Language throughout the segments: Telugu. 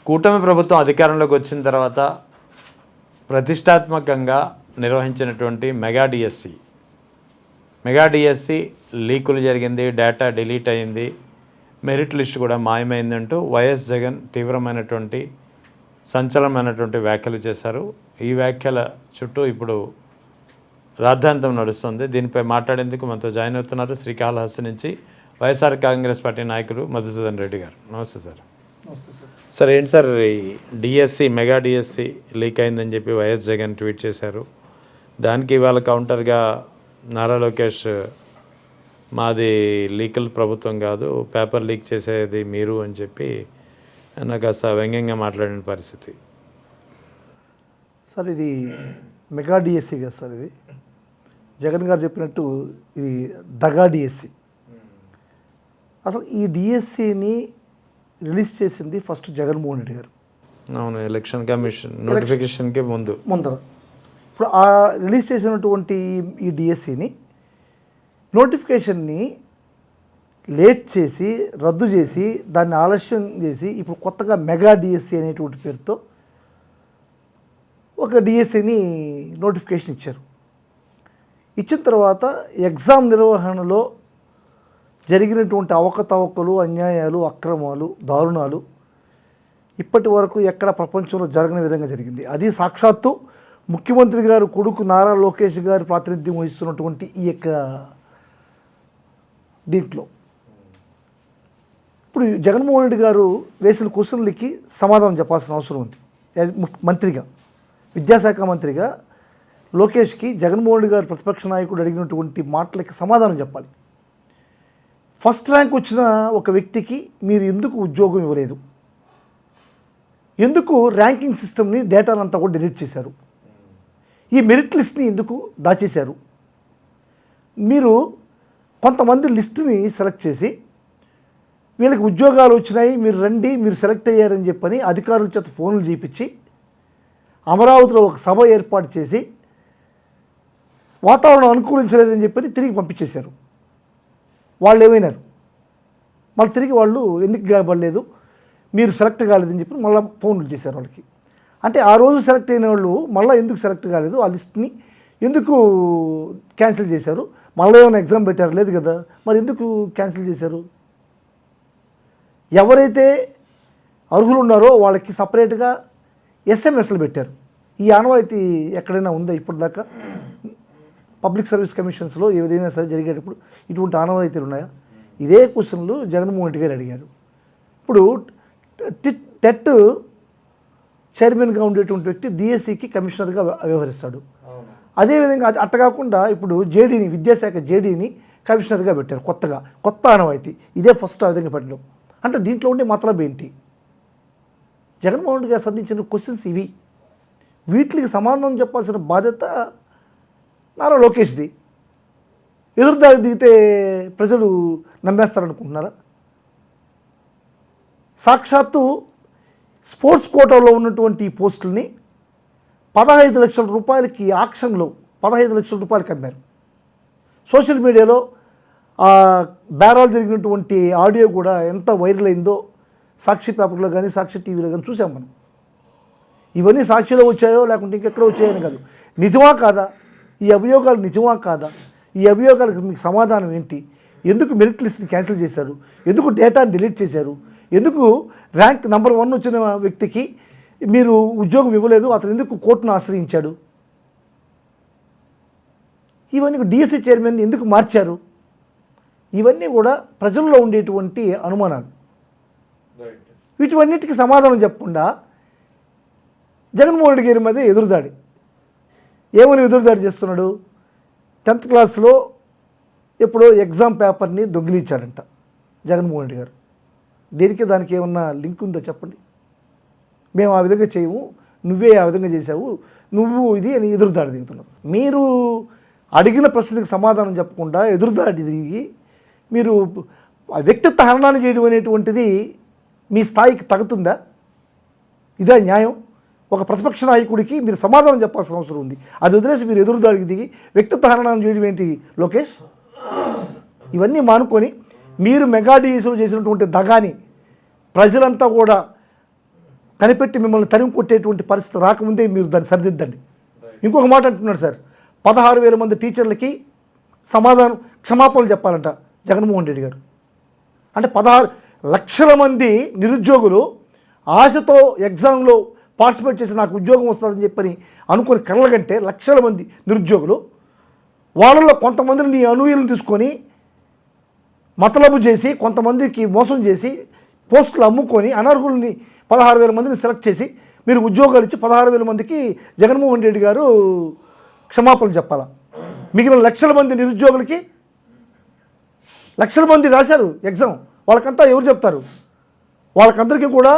కూటమి ప్రభుత్వం అధికారంలోకి వచ్చిన తర్వాత ప్రతిష్టాత్మకంగా నిర్వహించినటువంటి మెగా డిఎస్సి లీకులు జరిగింది, డేటా డిలీట్ అయింది, మెరిట్ లిస్ట్ కూడా మాయమైందంటూ వైఎస్ జగన్ తీవ్రమైనటువంటి సంచలనమైనటువంటి వ్యాఖ్యలు చేశారు. ఈ వ్యాఖ్యల చుట్టూ ఇప్పుడు రాద్ధాంతం నడుస్తుంది. దీనిపై మాట్లాడేందుకు మనతో జాయిన్ అవుతున్నారు శ్రీకాళహస్తి నుంచి వైఎస్ఆర్ కాంగ్రెస్ పార్టీ నాయకులు మధుసూదన్ రెడ్డి గారు. నమస్తే సార్. నమస్తే సార్. సార్ ఏంటి సార్ ఈ డిఎస్సి మెగా డిఎస్సి లీక్ అయిందని చెప్పి వైఎస్ జగన్ ట్వీట్ చేశారు. దానికి ఇవాళ కౌంటర్గా నారా లోకేష్ మాది లీకల్ ప్రభుత్వం కాదు, పేపర్ లీక్ చేసేది మీరు అని చెప్పి నాకు కాస్త వ్యంగ్యంగా మాట్లాడిన పరిస్థితి. సార్ ఇది మెగా డిఎస్సి కదా సార్, ఇది జగన్ గారు చెప్పినట్టు ఇది దగా డిఎస్సి. అసలు ఈ డిఎస్సిని రిలీజ్ చేసింది ఫస్ట్ జగన్మోహన్ రెడ్డి గారు. అవును, ఎలక్షన్ కమిషన్ నోటిఫికేషన్కి ముందర ఇప్పుడు ఆ రిలీజ్ చేసినటువంటి ఈ డిఎస్సిని నోటిఫికేషన్ని లేట్ చేసి రద్దు చేసి దాన్ని ఆలస్యం చేసి ఇప్పుడు కొత్తగా మెగా డిఎస్సి అనేటువంటి పేరుతో ఒక డిఎస్సిని నోటిఫికేషన్ ఇచ్చారు. ఇచ్చిన తర్వాత ఎగ్జామ్ నిర్వహణలో జరిగినటువంటి అవకతవకలు, అన్యాయాలు, అక్రమాలు, దారుణాలు ఇప్పటి వరకు ఎక్కడ ప్రపంచంలో జరగని విధంగా జరిగింది. అది సాక్షాత్తు ముఖ్యమంత్రి గారు కొడుకు నారా లోకేష్ గారు ప్రాతినిధ్యం వహిస్తున్నటువంటి ఈ యొక్క దీంట్లో ఇప్పుడు జగన్మోహన్ రెడ్డి గారు వేసిన క్వశ్చన్లకి సమాధానం చెప్పాల్సిన అవసరం ఉంది. మంత్రిగా, విద్యాశాఖ మంత్రిగా లోకేష్కి జగన్మోహన్ రెడ్డి గారు ప్రతిపక్ష నాయకుడు అడిగినటువంటి మాటలకి సమాధానం చెప్పాలి. ఫస్ట్ ర్యాంక్ వచ్చిన ఒక వ్యక్తికి మీరు ఎందుకు ఉద్యోగం ఇవ్వలేదు? ఎందుకు ర్యాంకింగ్ సిస్టమ్ని డేటానంతా కూడా డిలీట్ చేశారు? ఈ మెరిట్ లిస్ట్ని ఎందుకు దాచేశారు? మీరు కొంతమంది లిస్టుని సెలెక్ట్ చేసి వీళ్ళకి ఉద్యోగాలు వచ్చినాయి, మీరు రండి, మీరు సెలెక్ట్ అయ్యారని చెప్పని అధికారుల చేత ఫోన్లు చేయించి అమరావతిలో ఒక సభ ఏర్పాటు చేసి వాతావరణం అనుకూలించలేదని చెప్పని తిరిగి పంపించేశారు. వాళ్ళు ఏమైనారు? మళ్ళీ తిరిగి వాళ్ళు ఎందుకు కాబడలేదు, మీరు సెలెక్ట్ కాలేదని చెప్పి మళ్ళీ ఫోన్లు చేశారు వాళ్ళకి. అంటే ఆ రోజు సెలెక్ట్ అయిన వాళ్ళు మళ్ళీ ఎందుకు సెలెక్ట్ కాలేదు, ఆ లిస్ట్ని ఎందుకు క్యాన్సిల్ చేశారు? మళ్ళీ ఏమైనా ఎగ్జామ్ పెట్టారు? లేదు కదా, మరి ఎందుకు క్యాన్సిల్ చేశారు? ఎవరైతే అర్హులు ఉన్నారో వాళ్ళకి సపరేట్గా ఎస్ఎంఎస్లు పెట్టారు. ఈ ఆనవాయితీ ఎక్కడైనా ఉందా ఇప్పటిదాకా? పబ్లిక్ సర్వీస్ కమిషన్స్లో ఏదైనా సరే జరిగేటప్పుడు ఇటువంటి ఆనవాయితీలు ఉన్నాయా? ఇదే క్వశ్చన్లు జగన్మోహన్ రెడ్డి గారు అడిగారు. ఇప్పుడు టెట్ చైర్మన్గా ఉండేటువంటి వ్యక్తి డిఎస్సికి కమిషనర్గా వ్యవహరిస్తాడు. అదేవిధంగా అది అట్ట కాకుండా ఇప్పుడు జేడీని, విద్యాశాఖ జేడీని కమిషనర్గా పెట్టారు. కొత్త ఆనవాయితీ ఇదే ఫస్ట్ ఆ విధంగా పెట్టడం. అంటే దీంట్లో ఉండే మతలబ్ ఏంటి? జగన్మోహన్ రెడ్డి గారు సంధించిన క్వశ్చన్స్ ఇవి. వీటికి సమాధానం చెప్పాల్సిన బాధ్యత నారా లోకేష్ది. ఎదురుదారి దిగితే ప్రజలు నమ్మేస్తారనుకుంటున్నారా? సాక్షాత్తు స్పోర్ట్స్ కోటాలో ఉన్నటువంటి ఈ పోస్టుల్ని 15 లక్షల రూపాయలకి ఆక్షన్లో 15 లక్షల రూపాయలకి అమ్మారు. సోషల్ మీడియాలో ఆ బేరాలు జరిగినటువంటి ఆడియో కూడా ఎంత వైరల్ అయిందో సాక్షి పేపర్లో కానీ సాక్షి టీవీలో కానీ చూసాం మనం. ఇవన్నీ సాక్షిలో వచ్చాయో లేకుంటే ఇంకెక్కడో వచ్చాయని కాదు, నిజమా కాదా? ఈ అభియోగాలు నిజమా కాదా? ఈ అభియోగాలకు మీకు సమాధానం ఏంటి? ఎందుకు మెరిట్ లిస్ట్ని క్యాన్సిల్ చేశారు? ఎందుకు డేటాని డిలీట్ చేశారు? ఎందుకు ర్యాంక్ నెంబర్ 1 వచ్చిన వ్యక్తికి మీరు ఉద్యోగం ఇవ్వలేదు? అతను ఎందుకు కోర్టును ఆశ్రయించాడు? ఇవన్నీ డిఎస్సి చైర్మన్ ఎందుకు మార్చారు? ఇవన్నీ కూడా ప్రజల్లో ఉండేటువంటి అనుమానాలు. వీటివన్నిటికీ సమాధానం చెప్పకుండా జగన్మోహన్ రెడ్డి గారి మీద ఎదురుదాడి. ఏమని ఎదురుదాడి చేస్తున్నాడు? 10th క్లాస్లో ఎప్పుడో ఎగ్జామ్ పేపర్ని దొంగిలించాడంట జగన్మోహన్ రెడ్డి గారు. దేనికి దానికి ఏమన్నా లింక్ ఉందో చెప్పండి. మేము ఆ విధంగా చేయము, నువ్వే ఆ విధంగా చేసావు, నువ్వు ఇది అని ఎదురుదాడి దిగుతున్నావు. మీరు అడిగిన ప్రశ్నలకు సమాధానం చెప్పకుండా ఎదురుదాడి దిగి మీరు వ్యక్తిత్వ హననాన్ని చేయడం అనేటువంటిది మీ స్థాయికి తగ్గుతుందా? ఇదే న్యాయం? ఒక ప్రతిపక్ష నాయకుడికి మీరు సమాధానం చెప్పాల్సిన అవసరం ఉంది. అది వదిలేసి మీరు ఎదురుదాడికి దిగి వ్యక్తిత్వ హననం చేయడం ఏంటి లోకేష్? ఇవన్నీ మానుకొని మీరు మెగా డిఎస్సిలో చేసినటువంటి దగాని ప్రజలంతా కూడా కనిపెట్టి మిమ్మల్ని తరిమి కొట్టేటువంటి పరిస్థితి రాకముందే మీరు దాన్ని సరిదిద్దండి. ఇంకొక మాట అంటున్నాడు సార్, 16,000 మంది టీచర్లకి క్షమాపణలు చెప్పాలంట జగన్మోహన్ రెడ్డి గారు. అంటే 16 లక్షల మంది నిరుద్యోగులు ఆశతో ఎగ్జామ్లో పార్టిసిపేట్ చేసి నాకు ఉద్యోగం వస్తుందని చెప్పని అనుకుని కళ్ళగంటే లక్షల మంది నిరుద్యోగులు, వాళ్ళలో కొంతమందిని నీ అనుయులను తీసుకొని మతలబు చేసి కొంతమందికి మోసం చేసి పోస్టులు అమ్ముకొని అనర్హుల్ని 16,000 మందిని సెలెక్ట్ చేసి మీరు ఉద్యోగాలు ఇచ్చి 16,000 మందికి జగన్మోహన్ రెడ్డి గారు క్షమాపణలు చెప్పాలా? మిగిలిన లక్షల మంది నిరుద్యోగులకి, లక్షల మంది రాశారు ఎగ్జామ్, వాళ్ళకంతా ఎవరు చెప్తారు? వాళ్ళకందరికీ కూడా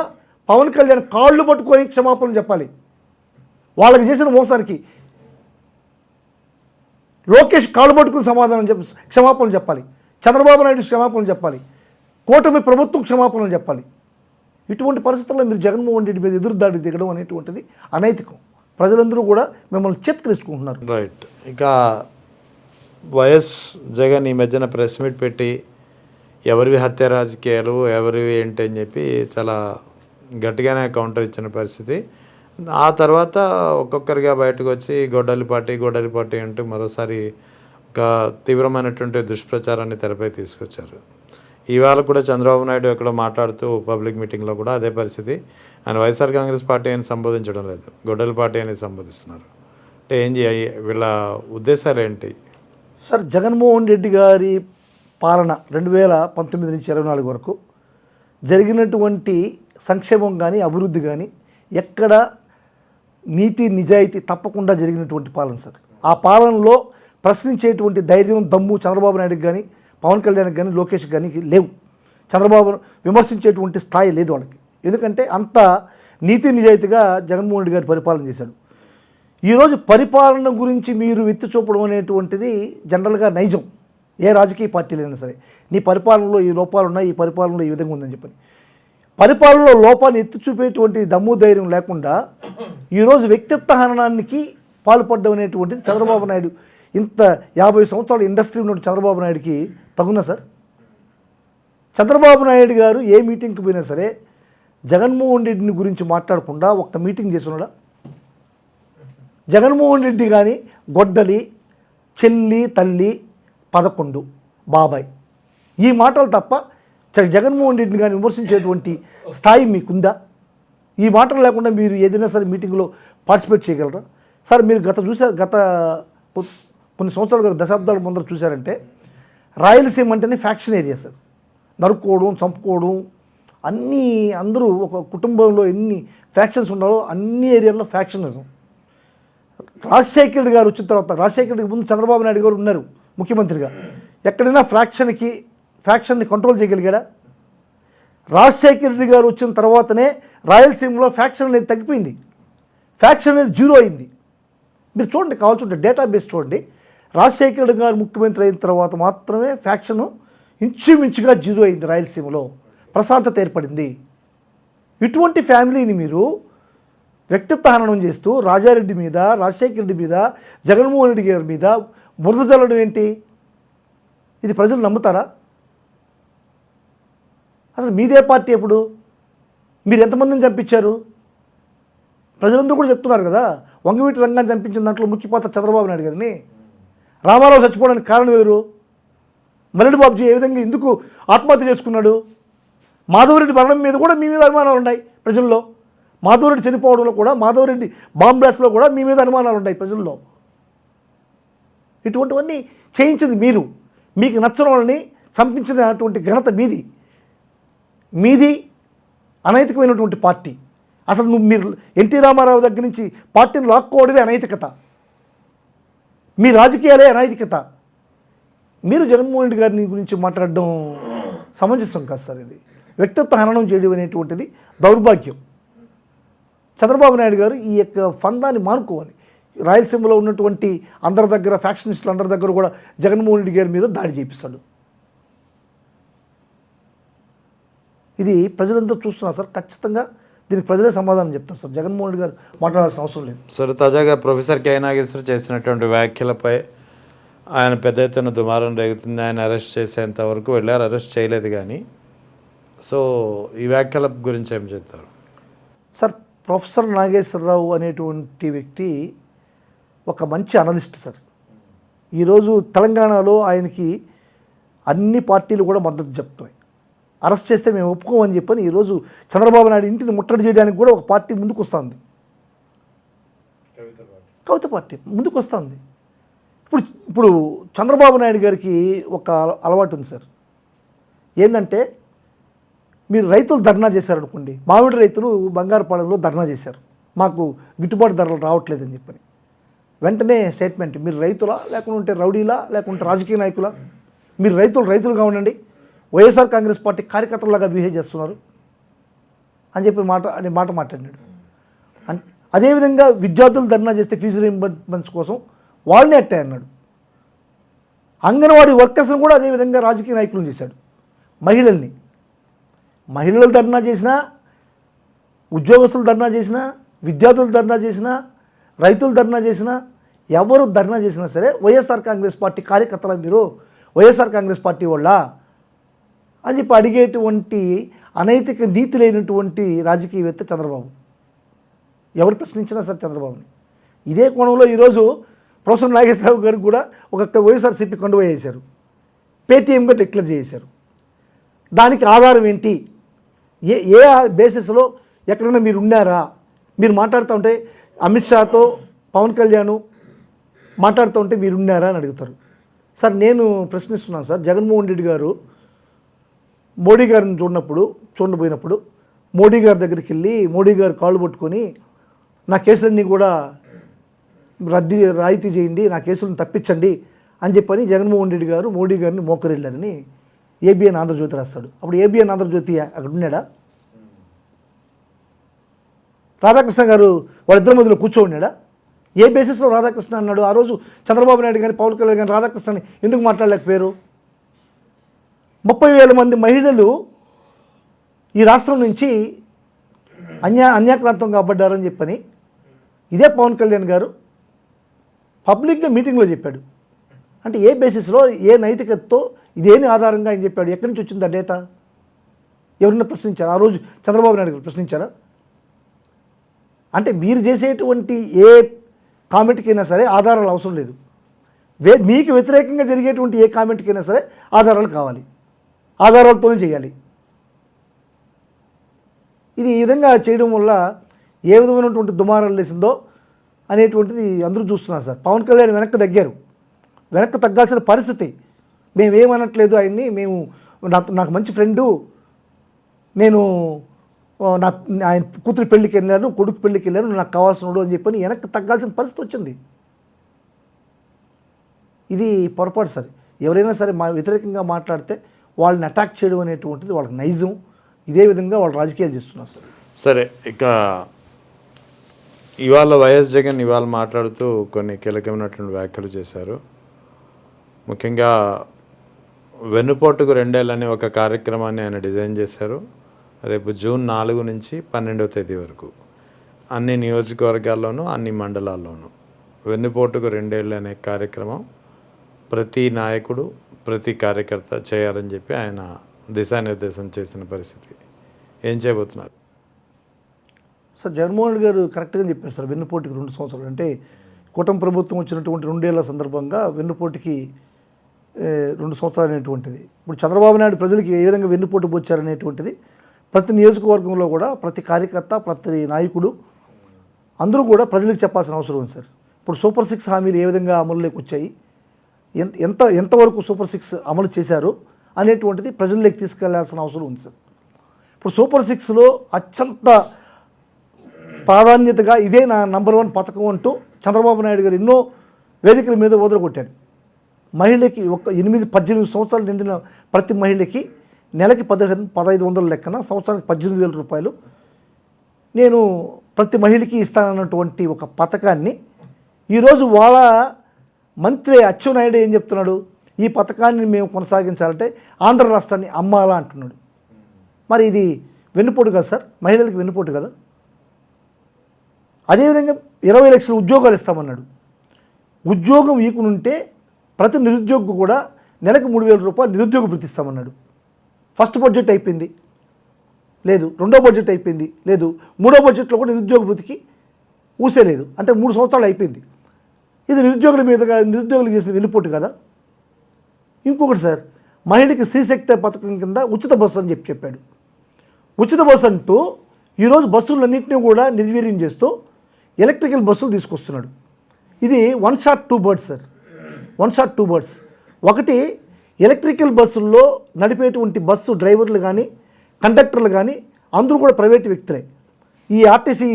పవన్ కళ్యాణ్ కాళ్ళు పట్టుకొని క్షమాపణలు చెప్పాలి. వాళ్ళకి చేసిన మోసానికి లోకేష్ కాళ్ళు పట్టుకుని క్షమాపణలు చెప్పాలి. చంద్రబాబు నాయుడు క్షమాపణలు చెప్పాలి. కూటమి ప్రభుత్వం క్షమాపణలు చెప్పాలి. ఇటువంటి పరిస్థితుల్లో మీరు జగన్మోహన్ రెడ్డి మీద ఎదురుదాడి దిగడం అనేటువంటిది అనైతికం. ప్రజలందరూ కూడా మిమ్మల్ని చేత్కరించుకుంటున్నారు. రైట్. ఇక వైఎస్ జగన్ ఈ మధ్యన ప్రెస్ మీట్ పెట్టి ఎవరివి హత్య రాజకీయాలు, ఎవరివి ఏంటి అని చెప్పి చాలా గట్టిగానే కౌంటర్ ఇచ్చిన పరిస్థితి. ఆ తర్వాత ఒక్కొక్కరిగా బయటకు వచ్చి గొడ్డలి పార్టీ అంటూ మరోసారి ఒక తీవ్రమైనటువంటి దుష్ప్రచారాన్ని తెరపై తీసుకొచ్చారు. ఇవాళ కూడా చంద్రబాబు నాయుడు ఎక్కడో మాట్లాడుతూ పబ్లిక్ మీటింగ్లో కూడా అదే పరిస్థితి. ఆయన వైఎస్ఆర్ కాంగ్రెస్ పార్టీ అని సంబోధించడం లేదు, గొడ్డలి పార్టీ అని సంబోధిస్తున్నారు. అంటే ఏం చేయాలి, వీళ్ళ ఉద్దేశాలు ఏంటి? సార్, జగన్మోహన్ రెడ్డి గారి పాలన 2019 నుంచి 24 వరకు జరిగినటువంటి సంక్షేమం కానీ అభివృద్ధి కానీ ఎక్కడ నీతి నిజాయితీ తప్పకుండా జరిగినటువంటి పాలన సార్. ఆ పాలనలో ప్రశ్నించేటువంటి ధైర్యం, దమ్ము చంద్రబాబు నాయుడుకి కానీ, పవన్ కళ్యాణ్కి కానీ, లోకేష్కి కానీ లేవు. చంద్రబాబును విమర్శించేటువంటి స్థాయి లేదు వాళ్ళకి. ఎందుకంటే అంత నీతి నిజాయితీగా జగన్మోహన్ రెడ్డి గారు పరిపాలన చేశాడు. ఈరోజు పరిపాలన గురించి మీరు ఎత్తి చూపడం అనేటువంటిది జనరల్గా నైజం. ఏ రాజకీయ పార్టీలైనా సరే, నీ పరిపాలనలో ఈ లోపాలు ఉన్నాయి, ఈ పరిపాలనలో ఈ విధంగా ఉందని చెప్పని పరిపాలనలో లోపాన్ని ఎత్తి చూపేటువంటి దమ్ము ధైర్యం లేకుండా ఈరోజు వ్యక్తిత్వ హననానికి పాల్పడ్డం అనేటువంటిది చంద్రబాబు నాయుడు, ఇంత 50 సంవత్సరాలు ఇండస్ట్రీ ఉన్న చంద్రబాబు నాయుడికి తగునా సార్? చంద్రబాబు నాయుడు గారు ఏ మీటింగ్కి పోయినా సరే జగన్మోహన్ రెడ్డిని గురించి మాట్లాడకుండా ఒక్క మీటింగ్ చేస్తున్నాడా? జగన్మోహన్ రెడ్డి కానీ గొడ్డలి, చెల్లి, తల్లి, 11 బాబాయ్, ఈ మాటలు తప్ప జగన్మోహన్ రెడ్డిని కానీ విమర్శించేటువంటి స్థాయి మీకుందా? ఈ మాటలు లేకుండా మీరు ఏదైనా సరే మీటింగ్లో పార్టిసిపేట్ చేయగలరా సార్? మీరు గత కొన్ని సంవత్సరాలు, దశాబ్దాల ముందర చూశారంటే రాయలసీమ అంటేనే ఫ్యాక్షన్ ఏరియా సార్. నరుక్కోవడం, చంపుకోవడం, అందరూ ఒక కుటుంబంలో ఎన్ని ఫ్యాక్షన్స్ ఉన్నారో అన్ని ఏరియాల్లో ఫ్యాక్షనిజం. రాజశేఖర రెడ్డి గారు వచ్చిన తర్వాత, రాజశేఖర రెడ్డికి ముందు చంద్రబాబు నాయుడు గారు ఉన్నారు ముఖ్యమంత్రిగా, ఎక్కడైనా ఫ్యాక్షన్ని కంట్రోల్ చేయగలిగాడా? రాజశేఖర రెడ్డి గారు వచ్చిన తర్వాతనే రాయలసీమలో ఫ్యాక్షన్ అనేది తగ్గిపోయింది, ఫ్యాక్షన్ అనేది జీరో అయింది. మీరు చూడండి, కావాల్సి డేటాబేస్ చూడండి. రాజశేఖర రెడ్డి గారు ముఖ్యమంత్రి అయిన తర్వాత మాత్రమే ఫ్యాక్షన్ ఇంచుమించుగా జీరో అయింది, రాయలసీమలో ప్రశాంతత ఏర్పడింది. ఇటువంటి ఫ్యామిలీని మీరు వ్యక్తిత్వ హననం చేస్తూ రాజారెడ్డి మీద, రాజశేఖర రెడ్డి మీద, జగన్మోహన్ రెడ్డి గారి మీద బురద జల్లడం ఏంటి? ఇది ప్రజలు నమ్ముతారా? అసలు మీదే పార్టీ ఎప్పుడు? మీరు ఎంతమందిని చంపించారు? ప్రజలందరూ కూడా చెప్తున్నారు కదా, వంగవీటి రంగాన్ని చంపించిన దాంట్లో ముఖ్య పాత్ర చంద్రబాబు నాయుడు గారిని. రామారావు చచ్చిపోవడానికి కారణం ఎవరు? మల్లెడి బాబుజీ ఏ విధంగా ఎందుకు ఆత్మహత్య చేసుకున్నాడు? మాధవరెడ్డి మరణం మీద కూడా మీ మీద అనుమానాలు ఉన్నాయి ప్రజల్లో. మాధవరెడ్డి చనిపోవడంలో కూడా, మాధవరెడ్డి బాంబ్ బ్లాస్ట్లో కూడా మీ మీద అనుమానాలు ఉన్నాయి ప్రజల్లో. ఇటువంటివన్నీ చేయించింది మీరు. మీకు నచ్చని వాళ్ళని చంపించినటువంటి ఘనత మీది అనైతికమైనటువంటి పార్టీ. అసలు మీరు ఎన్టీ రామారావు దగ్గర నుంచి పార్టీని లాక్కోవడమే అనైతికత, మీ రాజకీయాలే అనైతికత. మీరు జగన్మోహన్ రెడ్డి గారిని గురించి మాట్లాడడం సమంజసం కాదు సార్. ఇది వ్యక్తిత్వ హననం చేయడం అనేటువంటిది దౌర్భాగ్యం. చంద్రబాబు నాయుడు గారు ఈ యొక్క ఫందాన్ని మానుకోవాలి. రాయలసీమలో ఉన్నటువంటి అందరి దగ్గర, ఫ్యాక్షనిస్టులు అందరి దగ్గర కూడా జగన్మోహన్ రెడ్డి గారి మీద దాడి చేపిస్తాడు. ఇది ప్రజలందరూ చూస్తున్నారు సార్. ఖచ్చితంగా దీనికి ప్రజలే సమాధానం చెప్తారు సార్. జగన్మోహన్ రెడ్డి గారు మాట్లాడాల్సిన అవసరం లేదు సార్. తాజాగా ప్రొఫెసర్ కె నాగేశ్వర్ చేసినటువంటి వ్యాఖ్యలపై ఆయన పెద్ద ఎత్తున దుమారం రేగుతుంది. ఆయన అరెస్ట్ చేసేంత వరకు వెళ్ళారు, అరెస్ట్ చేయలేదు కానీ. సో ఈ వ్యాఖ్యల గురించి ఏం చెప్తారు? సార్ ప్రొఫెసర్ నాగేశ్వరరావు అనేటువంటి వ్యక్తి ఒక మంచి అనలిస్ట్ సార్. ఈరోజు తెలంగాణలో ఆయనకి అన్ని పార్టీలు కూడా మద్దతు చెప్తున్నాయి. అరెస్ట్ చేస్తే మేము ఒప్పుకోమని చెప్పని ఈరోజు చంద్రబాబు నాయుడు ఇంటిని ముట్టడి చేయడానికి కూడా ఒక పార్టీ ముందుకు వస్తుంది, కవిత పార్టీ ముందుకు వస్తుంది. ఇప్పుడు చంద్రబాబు నాయుడు గారికి ఒక అలవాటు ఉంది సార్. ఏంటంటే మీరు రైతులు ధర్నా చేశారనుకోండి, మామిడి రైతులు బంగారుపాలెంలో ధర్నా చేశారు, మాకు గిట్టుబాటు ధరలు రావట్లేదని చెప్పని. వెంటనే స్టేట్మెంట్, మీరు రైతులా లేకుంటే రౌడీలా లేకుంటే రాజకీయ నాయకులా, మీరు రైతులుగా ఉండండి, వైఎస్ఆర్ కాంగ్రెస్ పార్టీ కార్యకర్తలాగా బిహేవ్ చేస్తున్నారు అని చెప్పి మాట మాట్లాడినాడు. అదేవిధంగా విద్యార్థులు ధర్నా చేస్తే ఫీజు రీయింబర్స్మెంట్స్ కోసం వాళ్ళని అట్టే అన్నాడు. అంగన్వాడీ వర్కర్స్ని కూడా అదేవిధంగా రాజకీయ నాయకులను చేశాడు. మహిళలు ధర్నా చేసినా, ఉద్యోగస్తులు ధర్నా చేసినా, విద్యార్థులు ధర్నా చేసినా, రైతులు ధర్నా చేసినా, ఎవరు ధర్నా చేసినా సరే వైఎస్ఆర్ కాంగ్రెస్ పార్టీ కార్యకర్తల మీరు వైఎస్ఆర్ కాంగ్రెస్ పార్టీ వాళ్ళ అని చెప్పి అడిగేటువంటి అనైతిక నీతి లేనటువంటి రాజకీయవేత్త చంద్రబాబు. ఎవరు ప్రశ్నించినా సరే చంద్రబాబుని. ఇదే కోణంలో ఈరోజు ప్రొఫెసర్ నాగేశ్వరరావు గారికి కూడా ఒక వైఎస్ఆర్సీపీ కండువా వేశారు, పేటీఎంగా డిక్లేర్ చేశారు. దానికి ఆధారం ఏంటి? ఏ బేసిస్లో ఎక్కడైనా మీరు ఉన్నారా? మీరు మాట్లాడుతూ ఉంటే అమిత్ షాతో పవన్ కళ్యాణ్ మాట్లాడుతూ ఉంటే మీరు ఉన్నారా అని అడుగుతారు. సార్ నేను ప్రశ్నిస్తున్నాను సార్, జగన్మోహన్ రెడ్డి గారు మోడీ గారిని చూడబోయినప్పుడు మోడీ గారి దగ్గరికి వెళ్ళి మోడీ గారు కాళ్ళు పట్టుకొని నా కేసులన్నీ కూడా రాయితీ చేయండి, నా కేసులను తప్పించండి అని చెప్పని జగన్మోహన్ రెడ్డి గారు మోడీ గారిని మోకరిల్లారని ఏబిఎన్ ఆంధ్రజ్యోతి రాస్తాడు. అప్పుడు ఏబిఎన్ ఆంధ్రజ్యోతి అక్కడ ఉన్నాడా? రాధాకృష్ణ గారు వాళ్ళిద్దరి మధ్యలో కూర్చోన్నాడా? ఏ బేసిస్లో రాధాకృష్ణ అన్నాడు? ఆ రోజు చంద్రబాబు నాయుడు కానీ పవన్ కళ్యాణ్ కానీ రాధాకృష్ణని ఎందుకు మాట్లాడలేకపోయారు? 30,000 మంది మహిళలు ఈ రాష్ట్రం నుంచి అన్యాక్రాంతం కాబడ్డారని చెప్పని ఇదే పవన్ కళ్యాణ్ గారు పబ్లిక్గా మీటింగ్లో చెప్పాడు. అంటే ఏ బేసిస్లో, ఏ నైతికతతో, ఇదేని ఆధారంగా ఆయన చెప్పాడు? ఎక్కడి నుంచి వచ్చింది ఆ డేటా? ఎవరన్నా ప్రశ్నించారా? ఆ రోజు చంద్రబాబు నాయుడు గారు ప్రశ్నించారా? అంటే మీరు చేసేటువంటి ఏ కామెంట్కైనా సరే ఆధారాలు అవసరం లేదు. మీకు వ్యతిరేకంగా జరిగేటువంటి ఏ కామెంట్కైనా సరే ఆధారాలు కావాలి, ఆధారాలతోనే చేయాలి. ఇది ఈ విధంగా చేయడం వల్ల ఏ విధమైనటువంటి దుమారాలు లేసిందో అనేటువంటిది అందరూ చూస్తున్నారు సార్. పవన్ కళ్యాణ్ వెనక్కి తగ్గాల్సిన పరిస్థితి. మేమేమనట్లేదు ఆయన్ని, నాకు మంచి ఫ్రెండు, నేను ఆయన కూతురు పెళ్ళికి వెళ్ళాను, కొడుకు పెళ్ళికి వెళ్ళాను, నాకు కావాల్సినడు అని చెప్పని వెనక్కి తగ్గాల్సిన పరిస్థితి వచ్చింది. ఇది పొరపాటు సార్. ఎవరైనా సరే వ్యతిరేకంగా మాట్లాడితే వాళ్ళని అటాక్ చేయడం అనేటువంటిది వాళ్ళకి నైజం. ఇదే విధంగా వాళ్ళు రాజకీయాలు చేస్తున్నారు సార్. సరే, ఇక ఇవాళ వైఎస్ జగన్ మాట్లాడుతూ కొన్ని కీలకమైనటువంటి వ్యాఖ్యలు చేశారు. ముఖ్యంగా వెన్నుపోటుకు 2 ఏళ్ళు అనే ఒక కార్యక్రమాన్ని ఆయన డిజైన్ చేశారు. రేపు జూన్ 4 నుంచి 12వ తేదీ వరకు అన్ని నియోజకవర్గాల్లోనూ అన్ని మండలాల్లోనూ వెన్నుపోటుకు 2 ఏళ్ళు అనే కార్యక్రమం ప్రతి నాయకుడు, ప్రతి కార్యకర్త చేయాలని చెప్పి ఆయన దిశానిర్దేశం చేసిన పరిస్థితి. ఏం చేయబోతున్నారు సార్? జగన్మోహన్ రెడ్డి గారు కరెక్ట్గా చెప్పారు సార్. వెన్నుపోటుకి 2 సంవత్సరాలు అంటే కూటమి ప్రభుత్వం వచ్చినటువంటి 2 ఏళ్ల సందర్భంగా వెన్నుపోటుకి 2 సంవత్సరాలు అనేటువంటిది. ఇప్పుడు చంద్రబాబు నాయుడు ప్రజలకి ఏ విధంగా వెన్నుపోటు పోచ్చారనేటువంటిది ప్రతి నియోజకవర్గంలో కూడా ప్రతి కార్యకర్త, ప్రతి నాయకుడు అందరూ కూడా ప్రజలకు చెప్పాల్సిన అవసరం ఉంది సార్. ఇప్పుడు సూపర్ 6 హామీలు ఏ విధంగా అమలులోకి వచ్చాయి, ఎంతవరకు సూపర్ 6 అమలు చేశారు అనేటువంటిది ప్రజల్లోకి తీసుకెళ్లాల్సిన అవసరం ఉంది సార్. ఇప్పుడు సూపర్ 6లో అత్యంత ప్రాధాన్యతగా ఇదే నా నంబర్ 1 పథకం అంటూ చంద్రబాబు నాయుడు గారు ఎన్నో వేదికల మీద వదలగొట్టాడు. మహిళకి 18 సంవత్సరాలు నిండిన ప్రతి మహిళకి నెలకి 1,500 లెక్కన సంవత్సరానికి 18,000 రూపాయలు నేను ప్రతి మహిళకి ఇస్తానన్నటువంటి ఒక పథకాన్ని ఈరోజు వాళ్ళ మంత్రి అచ్చెన్నాయుడు ఏం చెప్తున్నాడు? ఈ పథకాన్ని మేము కొనసాగించాలంటే ఆంధ్ర రాష్ట్రాన్ని అమ్మాలా అంటున్నాడు. మరి ఇది వెన్నుపోటు కదా సార్? మహిళలకు వెన్నుపోటు కదా? అదేవిధంగా 20 లక్షల ఉద్యోగాలు ఇస్తామన్నాడు. ఉద్యోగం ఈకునుంటే ప్రతి నిరుద్యోగి కూడా నెలకు 3,000 రూపాయలు నిరుద్యోగ భృతి ఇస్తామన్నాడు. ఫస్ట్ బడ్జెట్ అయిపోయింది, లేదు. రెండో బడ్జెట్ అయిపోయింది, లేదు. మూడో బడ్జెట్లో కూడా నిరుద్యోగ వృత్తికి ఊసేలేదు. అంటే 3 సంవత్సరాలు అయిపోయింది. ఇది నిరుద్యోగుల మీదుగా నిరుద్యోగులకు చేసిన వెన్నుపోటు కదా. ఇంకొకటి సార్, మహిళకి స్త్రీశక్తి పథకం కింద ఉచిత బస్సు అని చెప్పాడు. ఉచిత బస్సు అంటూ ఈరోజు బస్సులన్నింటినీ కూడా నిర్వీర్యం చేస్తూ ఎలక్ట్రికల్ బస్సులు తీసుకొస్తున్నాడు. ఇది 1 shot 2 birds sir, 1 shot 2 birds. ఒకటి, ఎలక్ట్రికల్ బస్సుల్లో నడిపేటువంటి బస్సు డ్రైవర్లు కానీ కండక్టర్లు కానీ అందరూ కూడా ప్రైవేట్ వ్యక్తులే, ఈ ఆర్టీసీ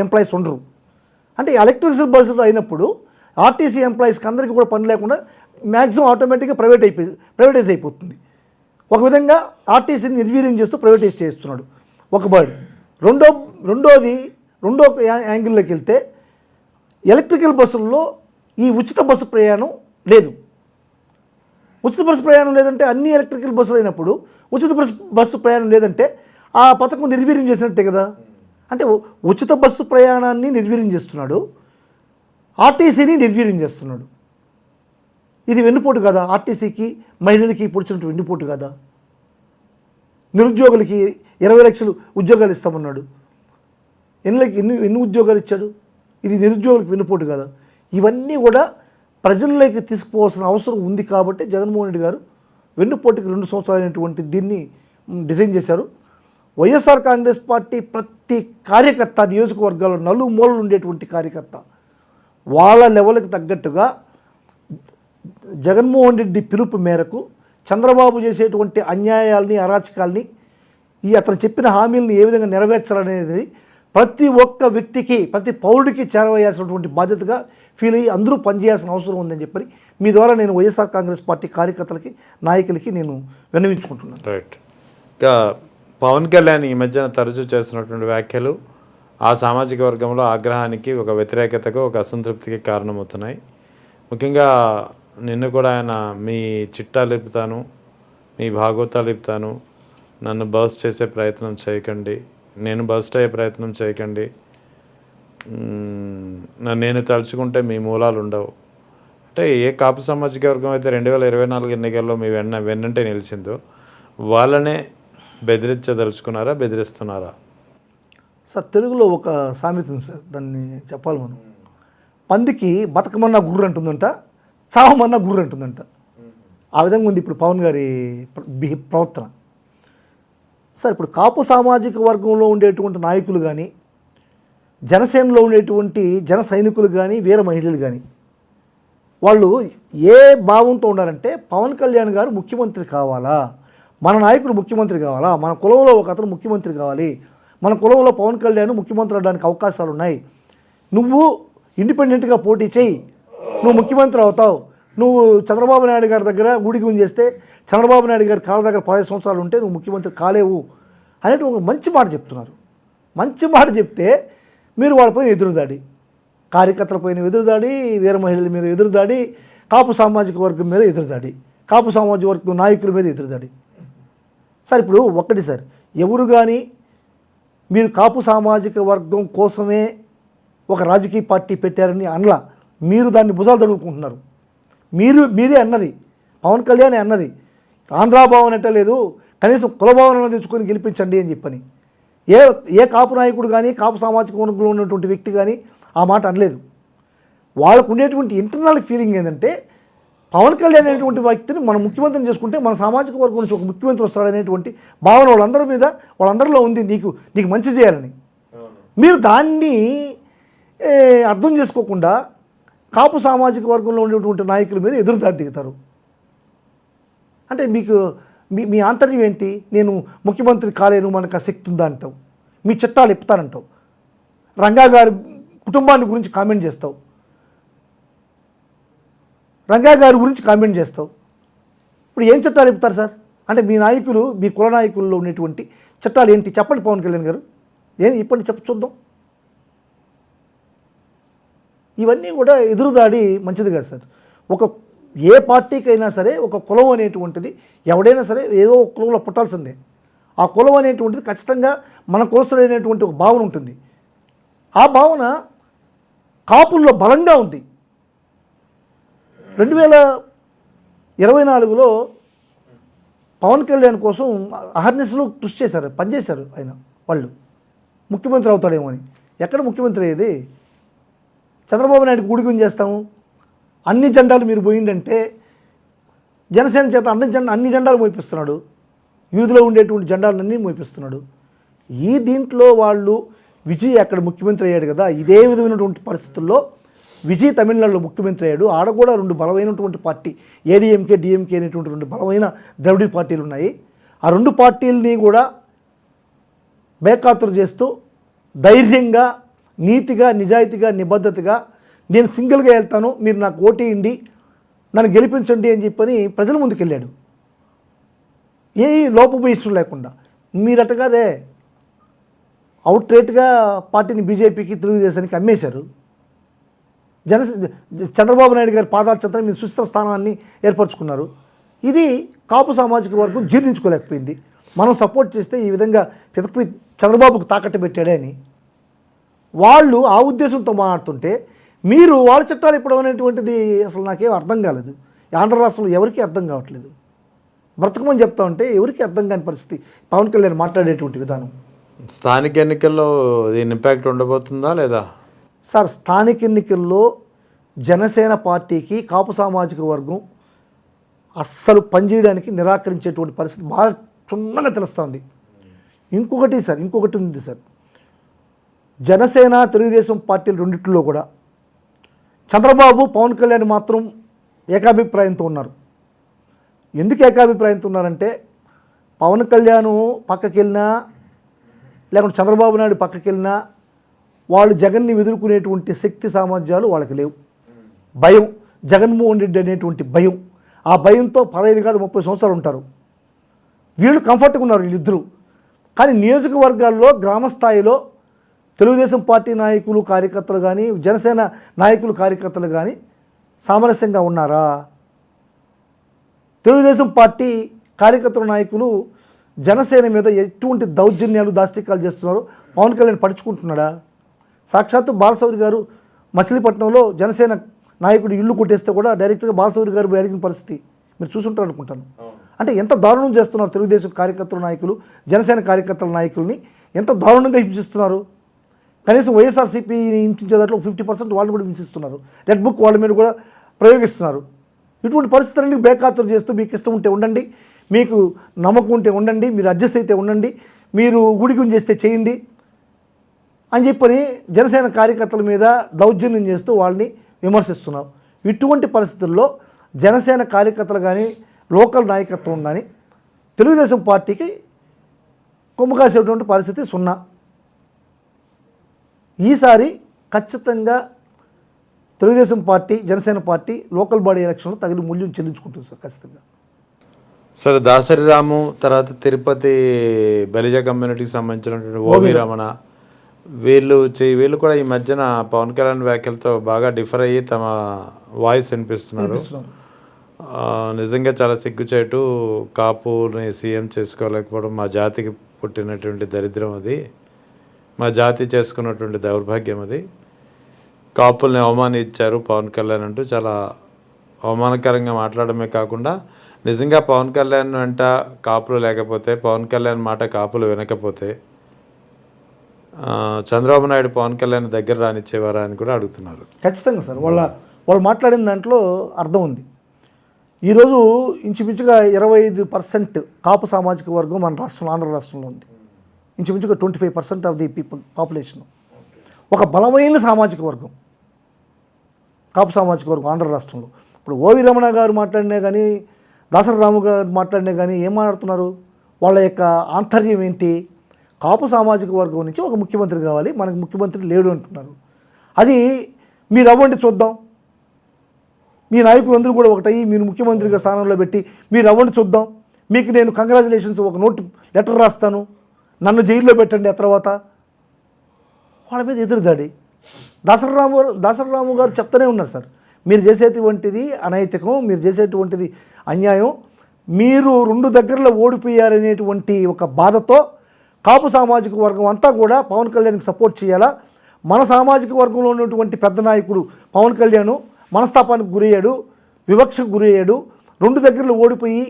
ఎంప్లాయీస్ ఉండరు. అంటే ఎలక్ట్రికల్ బస్సులు అయినప్పుడు ఆర్టీసీ ఎంప్లాయీస్కి అందరికీ కూడా పని లేకుండా మ్యాక్సిమం ఆటోమేటిక్గా ప్రైవేటైజ్ అయిపోతుంది. ఒక విధంగా ఆర్టీసీని నిర్వీర్యం చేస్తూ ప్రైవేటైజ్ చేస్తున్నాడు, ఒక బర్డ్. రెండో యాంగిల్లోకి వెళ్తే ఎలక్ట్రికల్ బస్సుల్లో ఈ ఉచిత బస్సు ప్రయాణం లేదు. ఉచిత బస్సు ప్రయాణం లేదంటే అన్ని ఎలక్ట్రికల్ బస్సులు అయినప్పుడు ఉచిత బస్సు ప్రయాణం లేదంటే ఆ పథకం నిర్వీర్యం చేసినట్టే కదా. అంటే ఉచిత బస్సు ప్రయాణాన్ని నిర్వీర్యం చేస్తున్నాడు, ఆర్టీసీని నిర్వీర్యం చేస్తున్నాడు. ఇది వెన్నుపోటు కదా, ఆర్టీసీకి మహిళలకి పొడిచినట్టు వెన్నుపోటు కదా. నిరుద్యోగులకి 20 లక్షలు ఉద్యోగాలు ఇస్తామన్నాడు, ఎన్ని ఉద్యోగాలు ఇచ్చాడు? ఇది నిరుద్యోగులకు వెన్నుపోటు కదా. ఇవన్నీ కూడా ప్రజల్లోకి తీసుకుపోవాల్సిన అవసరం ఉంది కాబట్టి జగన్మోహన్ రెడ్డి గారు వెన్నుపోటుకి 2 సంవత్సరాలైనటువంటి దీన్ని డిజైన్ చేశారు. వైఎస్ఆర్ కాంగ్రెస్ పార్టీ ప్రతి కార్యకర్త, నియోజకవర్గాల్లో నలుమూలలు ఉండేటువంటి కార్యకర్త వాళ్ళ లెవెల్కి తగ్గట్టుగా జగన్మోహన్ రెడ్డి పిలుపు మేరకు చంద్రబాబు చేసేటువంటి అన్యాయాల్ని, అరాచకాల్ని, అతను చెప్పిన హామీలను ఏ విధంగా నెరవేర్చాలనేది ప్రతి ఒక్క వ్యక్తికి, ప్రతి పౌరుడికి చేరవేయాల్సినటువంటి బాధ్యతగా ఫీల్ అయ్యి అందరూ పనిచేయాల్సిన అవసరం ఉందని చెప్పి మీ ద్వారా నేను వైఎస్ఆర్ కాంగ్రెస్ పార్టీ కార్యకర్తలకి, నాయకులకి నేను విన్నవించుకుంటున్నాను. రైట్. ఇంకా పవన్ కళ్యాణ్ ఈ మధ్యన తరచూ చేస్తున్నటువంటి వ్యాఖ్యలు ఆ సామాజిక వర్గంలో ఆగ్రహానికి, ఒక వ్యతిరేకతకు, ఒక అసంతృప్తికి కారణమవుతున్నాయి. ముఖ్యంగా నిన్న కూడా ఆయన మీ చిట్టాలు ఇప్పుతాను, మీ భాగవతాలు ఇప్పుతాను, నన్ను బర్స్ట్ చేసే ప్రయత్నం చేయకండి, నేను బర్స్ట్ అయ్యే ప్రయత్నం చేయకండి, నేను తలుచుకుంటే మీ మూలాలు ఉండవు. అంటే ఏ కాపు సామాజిక వర్గం అయితే 2024 ఎన్నికల్లో మీ వెన్నంటే నిలిచిందో వాళ్ళనే బెదిరించదలుచుకున్నారా, బెదిరిస్తున్నారా? సార్, తెలుగులో ఒక సామెత ఉంది సార్, దాన్ని చెప్పాలి మనం. పందికి బతకమన్నా గుర్రు అంటుందంట, చావమన్నా గుర్రు అంటుందంట. ఆ విధంగా ఉంది ఇప్పుడు పవన్ గారి ప్రవర్తన. సార్, ఇప్పుడు కాపు సామాజిక వర్గంలో ఉండేటువంటి నాయకులు కానీ, జనసేనలో ఉండేటువంటి జన సైనికులు కానీ, వీర మహిళలు కానీ వాళ్ళు ఏ భావంతో ఉన్నారంటే పవన్ కళ్యాణ్ గారు ముఖ్యమంత్రి కావాలా, మన నాయకుడు ముఖ్యమంత్రి కావాలా, మన కులంలో ఒక అతను ముఖ్యమంత్రి కావాలి, మన కులంలో పవన్ కళ్యాణ్ ముఖ్యమంత్రి అవడానికి అవకాశాలు ఉన్నాయి, నువ్వు ఇండిపెండెంట్గా పోటీ చేయి, నువ్వు ముఖ్యమంత్రి అవుతావు, నువ్వు చంద్రబాబు నాయుడు గారి దగ్గర ఊడిగం చేస్తే చంద్రబాబు నాయుడు గారి కాళ్ళ దగ్గర 15 సంవత్సరాలు ఉంటే నువ్వు ముఖ్యమంత్రి కాలేవు అనేటి ఒక మంచి మాట చెప్తున్నారు. మంచి మాట చెప్తే మీరు వాళ్ళపైన ఎదురుదాడి, కార్యకర్తల పైన ఎదురుదాడి, వీర మహిళల మీద ఎదురుదాడి, కాపు సామాజిక వర్గం మీద ఎదురుదాడి, కాపు సామాజిక వర్గం నాయకుల మీద ఎదురుదాడి. సార్, ఇప్పుడు ఒక్కటి సార్, ఎవరు కానీ మీరు కాపు సామాజిక వర్గం కోసమే ఒక రాజకీయ పార్టీ పెట్టారని అనలా, మీరు దాన్ని భుజాలు తడుపుకుంటున్నారు. మీరే అన్నది, పవన్ కళ్యాణ్ అన్నది ఆంధ్రాభావం అంటే లేదు, కనీసం కులభావన తెచ్చుకొని గెలిపించండి అని చెప్పని ఏ కాపు నాయకుడు కానీ, కాపు సామాజిక వర్గంలో ఉన్నటువంటి వ్యక్తి కానీ ఆ మాట అనలేదు. వాళ్ళకు ఉండేటువంటి ఇంటర్నల్ ఫీలింగ్ ఏంటంటే పవన్ కళ్యాణ్ అనేటువంటి వ్యక్తిని మనం ముఖ్యమంత్రిని చేసుకుంటే మన సామాజిక వర్గం నుంచి ఒక ముఖ్యమంత్రి వస్తాడనేటువంటి భావన వాళ్ళందరిలో ఉంది, నీకు మంచి చేయాలని. మీరు దాన్ని అర్థం చేసుకోకుండా కాపు సామాజిక వర్గంలో ఉండేటువంటి నాయకుల మీద ఎదురుదాడి దిగుతారు. అంటే మీ ఆంతర్యం ఏంటి? నేను ముఖ్యమంత్రి కాలేను, మనకు ఆ శక్తి ఉందా అంటావు, మీ చట్టాలు ఎప్పుతానంటావు, రంగా గారి కుటుంబాన్ని గురించి కామెంట్ చేస్తావు, రంగా గారి గురించి కామెంట్ చేస్తావు. ఇప్పుడు ఏం చట్టాలు చెప్తారు సార్? అంటే మీ నాయకులు, మీ కుల నాయకుల్లో ఉన్నటువంటి చట్టాలు ఏంటి చెప్పండి పవన్ కళ్యాణ్ గారు, ఇప్పటి చూద్దాం. ఇవన్నీ కూడా ఎదురుదాడి మంచిది కాదు సార్. ఏ పార్టీకైనా సరే ఒక కులం అనేటువంటిది ఎవడైనా సరే ఏదో ఒక కులంలో పుట్టాల్సిందే. ఆ కులం అనేటువంటిది ఖచ్చితంగా మన కోసమైనటువంటి ఒక భావన ఉంటుంది. ఆ భావన కాపుల్లో బలంగా ఉంది. 2024లో పవన్ కళ్యాణ్ కోసం అహర్నిశలు కృషి చేశారు, పనిచేశారు ఆయన వాళ్ళు. ముఖ్యమంత్రి అవుతాడేమో అని. ఎక్కడ ముఖ్యమంత్రి అయ్యేది? చంద్రబాబు నాయుడు గుడిగుని చేస్తాము, అన్ని జెండాలు మీరు పోయిందంటే జనసేన చేత అన్ని జెండాలు మోపిస్తున్నాడు, యూత్లో ఉండేటువంటి జెండాలన్నీ మోపిస్తున్నాడు. ఈ దీంట్లో వాళ్ళు విజయ్ అక్కడ ముఖ్యమంత్రి అయ్యాడు కదా, ఇదే విధమైనటువంటి పరిస్థితుల్లో విజయ్ తమిళనాడులో ముఖ్యమంత్రి అయ్యాడు. ఆడ కూడా 2 బలమైనటువంటి పార్టీ, ఏడీఎంకే డిఎంకే అనేటువంటి 2 బలమైన ద్రవిడ పార్టీలు ఉన్నాయి. ఆ 2 పార్టీలని కూడా బేఖాతరు చేస్తూ ధైర్యంగా, నీతిగా, నిజాయితీగా, నిబద్ధతగా నేను సింగిల్గా వెళ్తాను, మీరు నాకు ఓటేయండి, నన్ను గెలిపించండి అని చెప్పని ప్రజల ముందుకు వెళ్ళాడు. ఏ లోపభూయిష్టం లేకుండా. మీరటగాదే అవుట్ రేట్గా పార్టీని బీజేపీకి, తెలుగుదేశానికి అమ్మేశారు. చంద్రబాబు నాయుడు గారి పాదార్చంతో మీరు సుస్థిర స్థానాన్ని ఏర్పరచుకున్నారు. ఇది కాపు సామాజిక వర్గం జీర్ణించుకోలేకపోయింది. మనం సపోర్ట్ చేస్తే ఈ విధంగా పితకి చంద్రబాబుకు తాకట్టు పెట్టాడే అని వాళ్ళు ఆ ఉద్దేశంతో మాట్లాడుతుంటే, మీరు వాళ్ళ చట్టాలు ఇప్పుడు అనేటువంటిది అసలు నాకేం అర్థం కాలేదు. ఆంధ్ర రాష్ట్రంలో ఎవరికీ అర్థం కావట్లేదు. బ్రతకమని చెప్తా ఉంటే ఎవరికి అర్థం కాని పరిస్థితి పవన్ కళ్యాణ్ మాట్లాడేటువంటి విధానం. స్థానిక ఎన్నికల్లో దీని ఇంపాక్ట్ ఉండబోతుందా లేదా? సార్, స్థానిక ఎన్నికల్లో జనసేన పార్టీకి కాపు సామాజిక వర్గం అస్సలు పనిచేయడానికి నిరాకరించేటువంటి పరిస్థితి బాగా క్షుణ్ణంగా తెలుస్తుంది. ఇంకొకటి ఉంది సార్, జనసేన తెలుగుదేశం పార్టీలు రెండిట్లో కూడా చంద్రబాబు పవన్ కళ్యాణ్ మాత్రం ఏకాభిప్రాయంతో ఉన్నారు. ఎందుకు ఏకాభిప్రాయంతో ఉన్నారంటే, పవన్ కళ్యాణ్ పక్కకి వెళ్ళినా లేకుంటే చంద్రబాబు నాయుడు పక్కకి వెళ్ళినా వాళ్ళు జగన్ని ఎదుర్కొనేటువంటి శక్తి సామర్థ్యాలు వాళ్ళకి లేవు. భయం, జగన్మోహన్ రెడ్డి అనేటువంటి భయం. ఆ భయంతో 15 కాదు 30 సంవత్సరాలు ఉంటారు. వీళ్ళు కంఫర్ట్గా ఉన్నారు వీళ్ళిద్దరూ. కానీ నియోజకవర్గాల్లో గ్రామ స్థాయిలో తెలుగుదేశం పార్టీ నాయకులు కార్యకర్తలు కానీ, జనసేన నాయకులు కార్యకర్తలు కానీ సామరస్యంగా ఉన్నారా? తెలుగుదేశం పార్టీ కార్యకర్తల నాయకులు జనసేన మీద ఎటువంటి దౌర్జన్యాలు, దాష్టికాలు చేస్తున్నారు. పవన్ కళ్యాణ్ పడుచుకుంటున్నాడా? సాక్షాత్తు బాలశౌరి గారు మచిలీపట్నంలో జనసేన నాయకుడు ఇల్లు కొట్టేస్తే కూడా డైరెక్ట్గా బాలశౌరి గారు అడిగిన పరిస్థితి మీరు చూసుంటారు అనుకుంటాను. అంటే ఎంత దారుణం చేస్తున్నారు తెలుగుదేశం కార్యకర్తల నాయకులు, జనసేన కార్యకర్తల నాయకుల్ని ఎంత దారుణంగా హింసిస్తున్నారు. కనీసం వైఎస్ఆర్సీపీని హింసించే దాంట్లో 50% వాళ్ళు కూడా హింసిస్తున్నారు. రెడ్ బుక్ వాళ్ళ మీద కూడా ప్రయోగిస్తున్నారు. ఇటువంటి పరిస్థితులన్నీ బేఖాతరు చేస్తూ, మీకు ఇష్టం ఉంటే ఉండండి, మీకు నమ్మకం ఉంటే ఉండండి, మీరు అడ్జస్ట్ అయితే ఉండండి, మీరు గుడిగుం చేస్తే చేయండి అని చెప్పని జనసేన కార్యకర్తల మీద దౌర్జన్యం చేస్తూ వాళ్ళని విమర్శిస్తున్నాం. ఇటువంటి పరిస్థితుల్లో జనసేన కార్యకర్తలు కానీ, లోకల్ నాయకత్వం కానీ తెలుగుదేశం పార్టీకి కొమ్ము కాసేటువంటి పరిస్థితి 0. ఈసారి ఖచ్చితంగా Telugu Desam party, Janasena party local body ఎలక్షన్లో తగిన మూల్యం చెల్లించుకుంటుంది సార్ ఖచ్చితంగా. సరే, దాసరి రాము తర్వాత తిరుపతి బలిజ కమ్యూనిటీకి సంబంధించినటువంటి ఓవి రమణ వీళ్ళు కూడా ఈ మధ్యన పవన్ కళ్యాణ్ వ్యాఖ్యలతో బాగా డిఫర్ అయ్యి తమ వాయిస్ వినిపిస్తున్నారు. నిజంగా చాలా సిగ్గుచేటు. కాపుని సీఎం చేసుకోలేకపోవడం మా జాతికి పుట్టినటువంటి దరిద్రం అది, మా జాతి చేసుకున్నటువంటి దౌర్భాగ్యం అది. కాపుల్ని అవమానించారు పవన్ కళ్యాణ్ అంటూ చాలా అవమానకరంగా మాట్లాడమే కాకుండా, నిజంగా పవన్ కళ్యాణ్ వెంట కాపులు లేకపోతే, పవన్ కళ్యాణ్ మాట కాపులు వినకపోతే చంద్రబాబు నాయుడు పవన్ కళ్యాణ్ దగ్గర రానిచ్చేవారా అని కూడా అడుగుతున్నారు. ఖచ్చితంగా సార్, వాళ్ళు మాట్లాడిన దాంట్లో అర్థం ఉంది. ఈరోజు ఇంచుమించుగా 25% కాపు సామాజిక వర్గం మన రాష్ట్రంలో, ఆంధ్ర రాష్ట్రంలో ఉంది. ఇంచుమించుగా 25% ఆఫ్ ది పీపుల్ పాపులేషన్. ఒక బలమైన సామాజిక వర్గం కాపు సామాజిక వర్గం ఆంధ్ర రాష్ట్రంలో. ఇప్పుడు ఓవి రమణ గారు మాట్లాడినా కానీ, దాసరి రాము గారు మాట్లాడినా కానీ ఏం మాట్లాడుతున్నారు? వాళ్ళ యొక్క ఆంతర్యం ఏంటి? కాపు సామాజిక వర్గం నుంచి ఒక ముఖ్యమంత్రి కావాలి, మనకు ముఖ్యమంత్రి లేడు అంటున్నారు. అది మీరు అవ్వండి చూద్దాం, మీ నాయకులందరూ కూడా ఒకటయ్యి మీరు ముఖ్యమంత్రిగా స్థానంలో పెట్టి మీరు అవ్వండి చూద్దాం, మీకు నేను కంగ్రాచులేషన్స్ ఒక లెటర్ రాస్తాను, నన్ను జైల్లో పెట్టండి. ఆ తర్వాత వాళ్ళ మీద ఎదురుదాడి. దాసరి రాము గారు చెప్తూనే ఉన్నారు సార్, మీరు చేసేటువంటిది అనైతికం, మీరు చేసేటువంటిది అన్యాయం, మీరు 2 దగ్గరలో ఓడిపోయారనేటువంటి ఒక బాధతో కాపు సామాజిక వర్గం అంతా కూడా పవన్ కళ్యాణ్కి సపోర్ట్ చేయాలా. మన సామాజిక వర్గంలో ఉన్నటువంటి పెద్ద నాయకుడు పవన్ కళ్యాణ్ మనస్తాపానికి గురయ్యాడు, వివక్షకు గురయ్యాడు, 2 దగ్గరలో ఓడిపోయి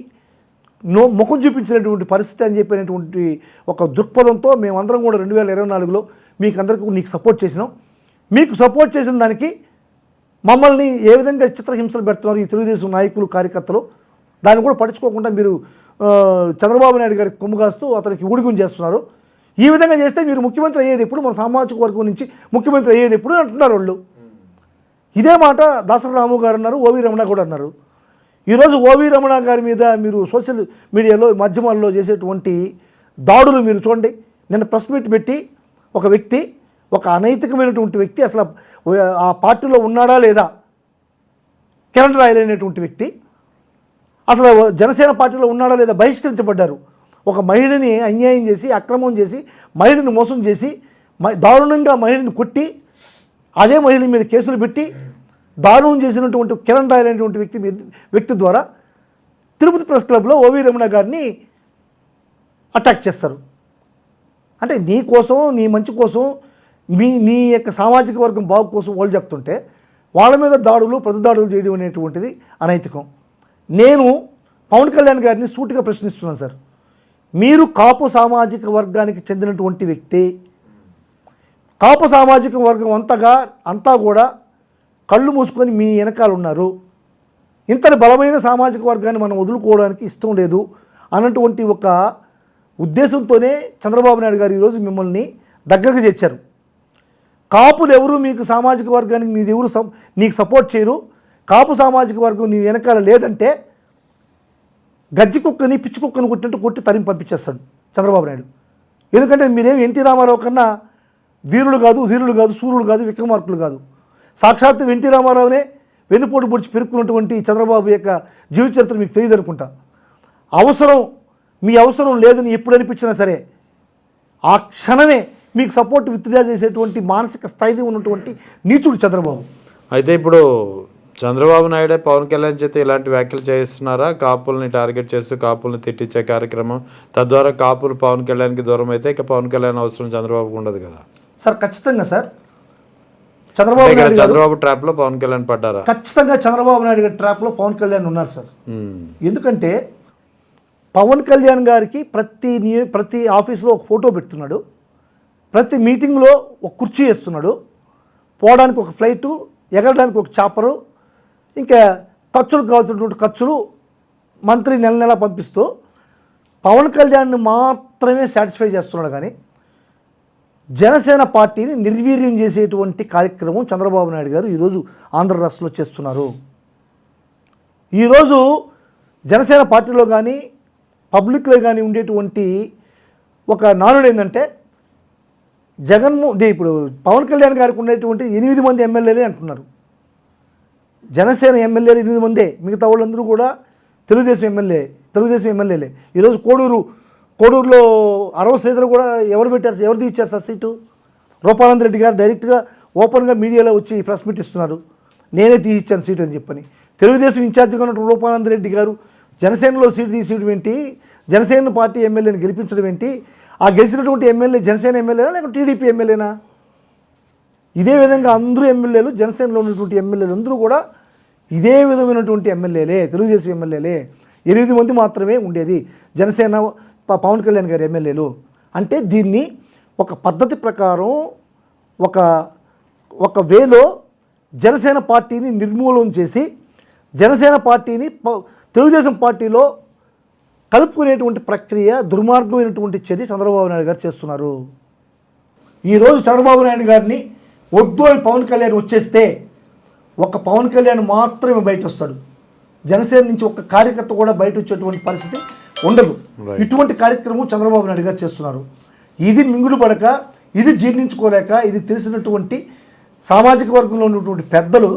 ముఖం చూపించినటువంటి పరిస్థితి అని చెప్పినటువంటి ఒక దృక్పథంతో మేమందరం కూడా 2024లో నీకు సపోర్ట్ చేసినాం. మీకు సపోర్ట్ చేసిన దానికి మమ్మల్ని ఏ విధంగా చిత్రహింసలు పెడుతున్నారు ఈ తెలుగుదేశం నాయకులు కార్యకర్తలు, దాన్ని కూడా పట్టించుకోకుండా మీరు చంద్రబాబు నాయుడు గారికి కొమ్ము కాస్తూ అతనికి ఊడిగుం చేస్తున్నారు. ఈ విధంగా చేస్తే మీరు ముఖ్యమంత్రి అయ్యేది ఎప్పుడు, మన సామాజిక వర్గం నుంచి ముఖ్యమంత్రి అయ్యేది ఎప్పుడు అంటున్నారు వాళ్ళు. ఇదే మాట దాసరి రాము గారు అన్నారు, ఓవి రమణ కూడా అన్నారు. ఈరోజు ఓవి రమణ గారి మీద మీరు సోషల్ మీడియాలో మాధ్యమాల్లో చేసేటువంటి దాడులు మీరు చూడండి. నిన్న ప్రెస్ మీట్ పెట్టి ఒక వ్యక్తి, ఒక అనైతికమైనటువంటి వ్యక్తి, అసలు ఆ పార్టీలో ఉన్నాడా లేదా, కిరణ్ రాయల్ అనేటువంటి వ్యక్తి అసలు జనసేన పార్టీలో ఉన్నాడా లేదా బహిష్కరించబడ్డారు. ఒక మహిళని అన్యాయం చేసి, అక్రమం చేసి, మహిళని మోసం చేసి, దారుణంగా మహిళని కొట్టి, అదే మహిళ మీద కేసులు పెట్టి దారుణం చేసినటువంటి కిరణ్ రాయల్ అనేటువంటి వ్యక్తి ద్వారా తిరుపతి ప్రెస్ క్లబ్లో ఓవి రమణ గారిని అటాక్ చేస్తారు. అంటే నీ కోసం, నీ మంచి కోసం, నీ యొక్క సామాజిక వర్గం బాగు కోసం వాళ్ళు చెప్తుంటే వాళ్ళ మీద దాడులు, ప్రతిదాడులు చేయడం అనేటువంటిది అనైతికం. నేను పవన్ కళ్యాణ్ గారిని సూటిగా ప్రశ్నిస్తున్నాను సార్. మీరు కాపు సామాజిక వర్గానికి చెందినటువంటి వ్యక్తి, కాపు సామాజిక వర్గం అంతా కూడా కళ్ళు మూసుకొని మీ వెనకాల ఉన్నారు. ఇంతటి బలమైన సామాజిక వర్గాన్ని మనం వదులుకోవడానికి ఇష్టం లేదు అన్నటువంటి ఒక ఉద్దేశంతోనే చంద్రబాబు నాయుడు గారు ఈరోజు మిమ్మల్ని దగ్గరకు చేర్చారు. కాపులు ఎవరు మీకు సామాజిక వర్గానికి మీరు ఎవరు నీకు సపోర్ట్ చేయరు, కాపు సామాజిక వర్గం నీ వెనకాల లేదంటే గజ్జి కుక్కని పిచ్చి కుక్కని కొట్టినట్టు కొట్టి తరిమి పంపించేస్తాడు చంద్రబాబు నాయుడు. ఎందుకంటే మీరేమి ఎన్టీ రామారావు కన్నా వీరులు కాదు, ధీరులు కాదు, సూర్యులు కాదు, విక్రమార్కులు కాదు. సాక్షాత్తు ఎన్టీ రామారావునే వెన్నుపోటు పొడిచి పెరుక్కున్నటువంటి చంద్రబాబు యొక్క జీవిత చరిత్ర మీకు తెలియదు అనుకుంటా. మీ అవసరం లేదని ఎప్పుడు అనిపించినా సరే ఆ క్షణమే మీకు సపోర్ట్ విత్డ్రా చేసేటువంటి మానసిక స్థాయి ఉన్నటువంటి నీచుడు చంద్రబాబు. అయితే ఇప్పుడు చంద్రబాబు నాయుడే పవన్ కళ్యాణ్ చేత ఇలాంటి వ్యాఖ్యలు చేస్తున్నారా? కాపుల్ని టార్గెట్ చేస్తూ కాపుల్ని తిట్టించే కార్యక్రమం, తద్వారా కాపులు పవన్ కళ్యాణ్కి దూరం అయితే ఇక పవన్ కళ్యాణ్ అవసరం చంద్రబాబుకు ఉండదు కదా సార్? ఖచ్చితంగా సార్. చంద్రబాబు ట్రాప్లో పవన్ కళ్యాణ్ పడ్డారా? ఖచ్చితంగా చంద్రబాబు నాయుడు గారి ట్రాప్లో పవన్ కళ్యాణ్ ఉన్నారు సార్. ఎందుకంటే పవన్ కళ్యాణ్ గారికి ప్రతి ఆఫీస్లో ఒక ఫోటో పెడుతున్నాడు, ప్రతి మీటింగ్లో ఒక కుర్చీ వేస్తున్నాడు, పోవడానికి ఒక ఫ్లైటు, ఎగరడానికి ఒక చాపరు, ఇంకా ఖర్చులు కావాల్సినటువంటి ఖర్చులు మంత్రి నెల పంపిస్తూ పవన్ కళ్యాణ్ని మాత్రమే సాటిస్ఫై చేస్తున్నాడు. కానీ జనసేన పార్టీని నిర్వీర్యం చేసేటువంటి కార్యక్రమం చంద్రబాబు నాయుడు గారు ఈరోజు ఆంధ్ర రాష్ట్రంలో చేస్తున్నారు. ఈరోజు జనసేన పార్టీలో కానీ పబ్లిక్లో కానీ ఉండేటువంటి ఒక నానుడు ఏంటంటే ఇప్పుడు పవన్ కళ్యాణ్ గారికి ఉండేటువంటి 8 మంది ఎమ్మెల్యేలే అంటున్నారు. జనసేన ఎమ్మెల్యేలు 8 మందే, మిగతా వాళ్ళందరూ కూడా తెలుగుదేశం ఎమ్మెల్యేలే. ఈరోజు కోడూరులో 60 సీట్లు కూడా ఎవరు తీర్చారు సార్ సీటు? రూపానంద రెడ్డి గారు డైరెక్ట్గా ఓపెన్గా మీడియాలో వచ్చి ప్రెస్ మీట్ ఇస్తున్నారు, నేనే తీసిచ్చాను సీటు అని చెప్పని. తెలుగుదేశం ఇన్ఛార్జిగా ఉన్న రూపానంద రెడ్డి గారు జనసేనలో సీటు తీసేయడం ఏంటి? జనసేన పార్టీ ఎమ్మెల్యేని గెలిపించడం ఏంటి? ఆ గెలిచినటువంటి ఎమ్మెల్యే జనసేన ఎమ్మెల్యేనా లేకపోతే టీడీపీ ఎమ్మెల్యేనా? ఇదే విధంగా అందరూ ఎమ్మెల్యేలు, జనసేనలో ఉన్నటువంటి ఎమ్మెల్యేలు అందరూ కూడా ఇదే విధమైనటువంటి ఎమ్మెల్యేలే, తెలుగుదేశం ఎమ్మెల్యేలే. 8 మంది మాత్రమే ఉండేది జనసేన పవన్ కళ్యాణ్ గారి ఎమ్మెల్యేలు. అంటే దీన్ని ఒక పద్ధతి ప్రకారం ఒక వేలో జనసేన పార్టీని నిర్మూలన చేసి జనసేన పార్టీని తెలుగుదేశం పార్టీలో కలుపుకునేటువంటి ప్రక్రియ, దుర్మార్గమైనటువంటి చర్య చంద్రబాబు నాయుడు గారు చేస్తున్నారు. ఈరోజు చంద్రబాబు నాయుడు గారిని వద్దు అని పవన్ కళ్యాణ్ వచ్చేస్తే ఒక పవన్ కళ్యాణ్ మాత్రమే బయట వస్తాడు. జనసేన నుంచి ఒక కార్యకర్త కూడా బయట వచ్చేటువంటి పరిస్థితి ఉండదు. ఇటువంటి కార్యక్రమం చంద్రబాబు నాయుడు గారు చేస్తున్నారు. ఇది మింగుడు పడక, ఇది జీర్ణించుకోలేక, ఇది తెలిసినటువంటి సామాజిక వర్గంలో ఉన్నటువంటి పెద్దలు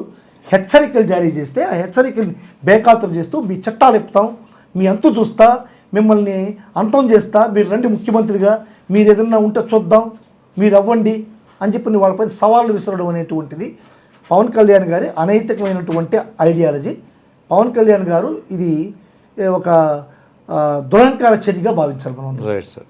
హెచ్చరికలు జారీ చేస్తే ఆ హెచ్చరికలు బేఖాతరు చేస్తూ మీ చట్టాలు ఎప్పుతాం, మీ అంతు చూస్తా, మిమ్మల్ని అంతం చేస్తా, మీరు రండి ముఖ్యమంత్రిగా, మీరు ఏదన్నా ఉంటే చూద్దాం, మీరు అవ్వండి అని చెప్పి వాళ్ళపై సవాళ్ళు విసరడం అనేటువంటిది పవన్ కళ్యాణ్ గారి అనైతికమైనటువంటి ఐడియాలజీ. పవన్ కళ్యాణ్ గారు ఇది ఒక దురహంకార చర్యగా భావించాలి మనం. Right sir.